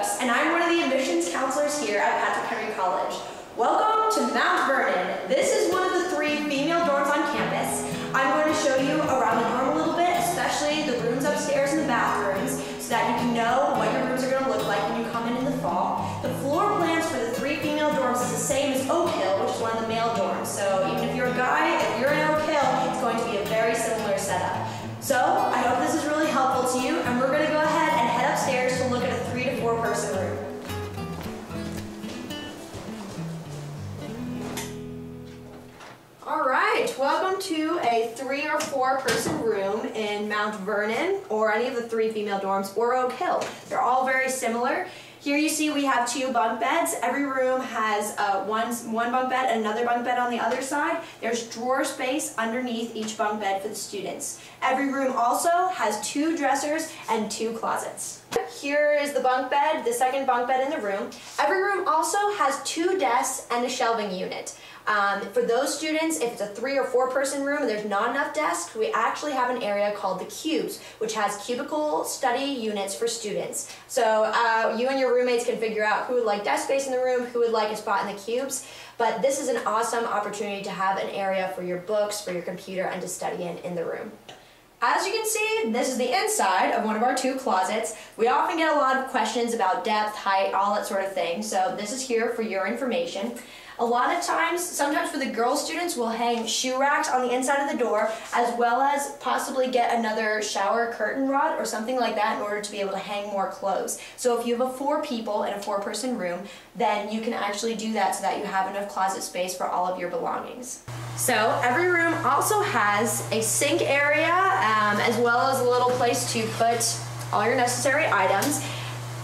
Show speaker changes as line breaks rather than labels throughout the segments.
Stokes, and I'm one of the admissions counselors here at Patrick Henry College. Welcome to Mount Vernon. This is one of the 3 female dorms on campus. I'm going to show you around the dorm a little bit, especially the rooms upstairs and the bathrooms, so that you can know what your rooms are going to look like when you come in the fall. The floor plans for the 3 female dorms is the same as Oak Hill, which is one of the male dorms. So even if you're a guy, if you're in Oak Hill, it's going to be a very similar setup. So I hope this is really helpful to you, and we're going to go ahead and head upstairs to look at a 3 to 4 person room. Alright, welcome to a 3 or 4 person room in Mount Vernon, or any of the 3 female dorms, or Oak Hill. They're all very similar. Here you see we have 2 bunk beds. Every room has one bunk bed and another bunk bed on the other side. There's drawer space underneath each bunk bed for the students. Every room also has 2 dressers and 2 closets. Here is the bunk bed, the second bunk bed in the room. Every room also has 2 desks and a shelving unit. For those students, if it's a 3 or 4 person room and there's not enough desks, we actually have an area called the cubes, which has cubicle study units for students. So you and your roommates can figure out who would like desk space in the room, who would like a spot in the cubes. But this is an awesome opportunity to have an area for your books, for your computer, and to study in the room. As you can see, this is the inside of one of our 2 closets. We often get a lot of questions about depth, height, all that sort of thing, so this is here for your information. A lot of times, sometimes for the girl students, we'll hang shoe racks on the inside of the door, as well as possibly get another shower curtain rod or something like that in order to be able to hang more clothes. So if you have a 4 people in a 4-person room, then you can actually do that so that you have enough closet space for all of your belongings. So every room also has a sink area, as well as a little place to put all your necessary items.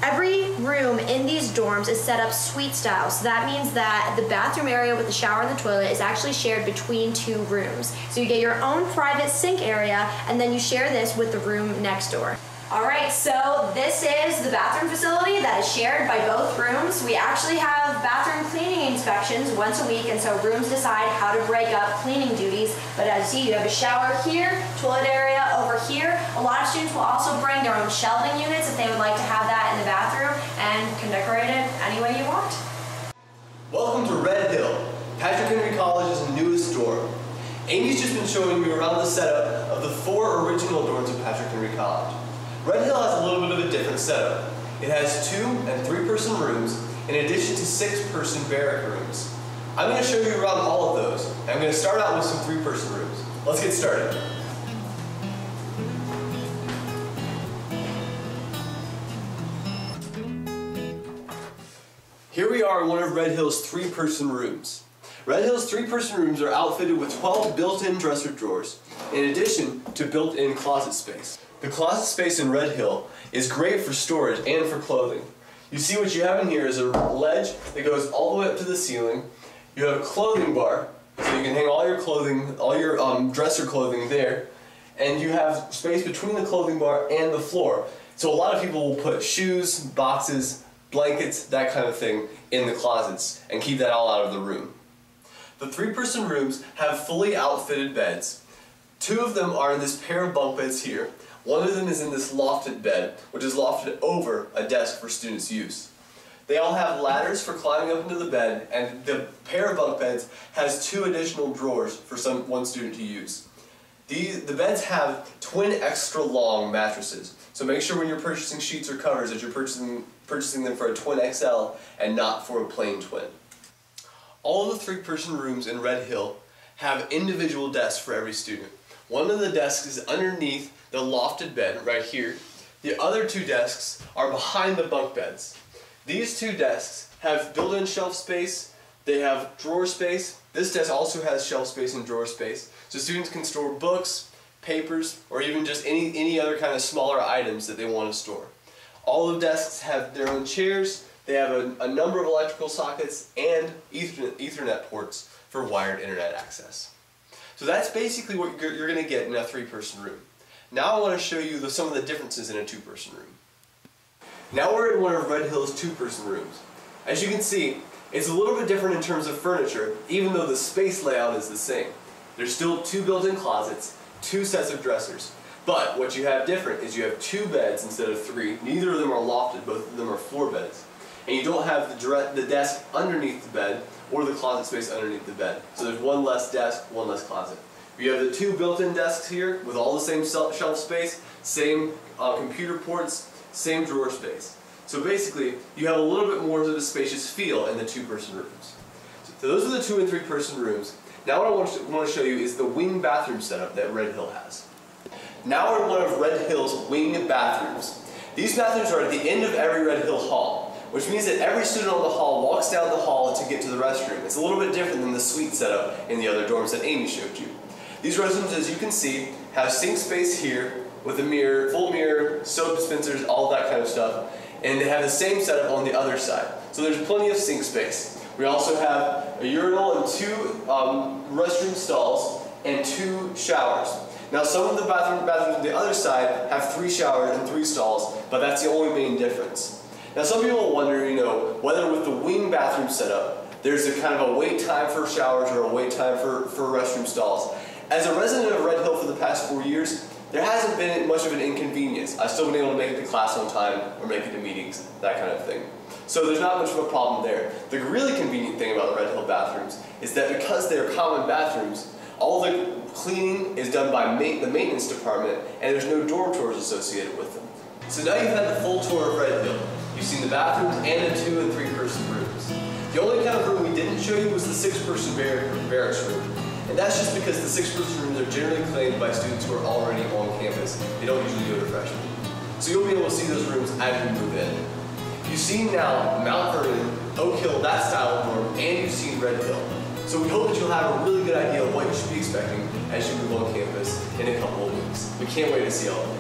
Every room in these dorms is set up suite style, so that means that the bathroom area with the shower and the toilet is actually shared between 2 rooms. So you get your own private sink area, and then you share this with the room next door. Alright, so this is the bathroom facility that is shared by both rooms. We actually have bathroom cleaning inspections once a week, and so rooms decide how to break up cleaning duties. But as you see, you have a shower here, toilet area over here. A lot of students will also bring their own shelving units if they would like to have that in the bathroom, and can decorate it any way you want.
Welcome to Red Hill, Patrick Henry College's newest dorm. Amy's just been showing you around the setup of the 4 original dorms of Patrick Henry College. Red Hill has a little bit of a different setup. It has 2 and 3-person rooms in addition to 6-person barrack rooms. I'm going to show you around all of those. I'm going to start out with some 3-person rooms. Let's get started. Here we are in one of Red Hill's 3-person rooms. Red Hill's 3-person rooms are outfitted with 12 built-in dresser drawers, in addition to built-in closet space. The closet space in Red Hill is great for storage and for clothing. You see what you have in here is a ledge that goes all the way up to the ceiling. You have a clothing bar, so you can hang all your clothing, all your dresser clothing there. And you have space between the clothing bar and the floor. So a lot of people will put shoes, boxes, blankets, that kind of thing in the closets and keep that all out of the room. The 3-person rooms have fully outfitted beds. 2 of them are in this pair of bunk beds here. One of them is in this lofted bed, which is lofted over a desk for students' use. They all have ladders for climbing up into the bed, and the pair of bunk beds has 2 additional drawers for one student to use. The beds have twin extra long mattresses, so make sure when you're purchasing sheets or covers that you're purchasing them for a twin XL and not for a plain twin. All of the 3-person rooms in Red Hill have individual desks for every student. One of the desks is underneath the lofted bed right here. The other 2 desks are behind the bunk beds. These 2 desks have built-in shelf space, they have drawer space. This desk also has shelf space and drawer space, so students can store books, papers, or even just any other kind of smaller items that they want to store. All the desks have their own chairs, they have a number of electrical sockets and Ethernet ports for wired internet access. So that's basically what you're going to get in a 3-person room. Now I want to show you some of the differences in a 2-person room. Now we're in one of Red Hill's 2-person rooms. As you can see, it's a little bit different in terms of furniture, even though the space layout is the same. There's still 2 built-in closets, 2 sets of dressers. But what you have different is you have 2 beds instead of 3. Neither of them are lofted, both of them are floor beds. And you don't have the desk underneath the bed or the closet space underneath the bed. So there's 1 less desk, 1 less closet. You have the 2 built-in desks here with all the same shelf space, same computer ports, same drawer space. So basically, you have a little bit more of a spacious feel in the 2-person rooms. So those are the 2- and 3-person rooms. Now what I want to show you is the wing bathroom setup that Red Hill has. Now we're in one of Red Hill's wing bathrooms. These bathrooms are at the end of every Red Hill hall, which means that every student on the hall walks down the hall to get to the restroom. It's a little bit different than the suite setup in the other dorms that Amy showed you. These restrooms, as you can see, have sink space here with a mirror, full mirror, soap dispensers, all that kind of stuff. And they have the same setup on the other side. So there's plenty of sink space. We also have a urinal and 2 restroom stalls and 2 showers. Now some of the bathrooms on the other side have 3 showers and 3 stalls, but that's the only main difference. Now some people wonder, whether with the wing bathroom setup, there's a kind of a wait time for showers or a wait time for restroom stalls. As a resident of Red Hill for the past 4 years, there hasn't been much of an inconvenience. I've still been able to make it to class on time or make it to meetings, that kind of thing. So there's not much of a problem there. The really convenient thing about the Red Hill bathrooms is that because they're common bathrooms, all the cleaning is done by the maintenance department, and there's no dorm tours associated with them. So now you've had the full tour of Red Hill. You've seen the bathrooms and the 2- and 3-person rooms. The only kind of room we didn't show you was the 6-person barracks room. And that's just because the 6-person rooms are generally claimed by students who are already on campus. They don't usually go to freshmen. So you'll be able to see those rooms as you move in. You've seen now Mount Vernon, Oak Hill, that style of dorm, and you've seen Red Hill. So we hope that you'll have a really good idea of what you should be expecting as you move on campus in a couple of weeks. We can't wait to see all of you.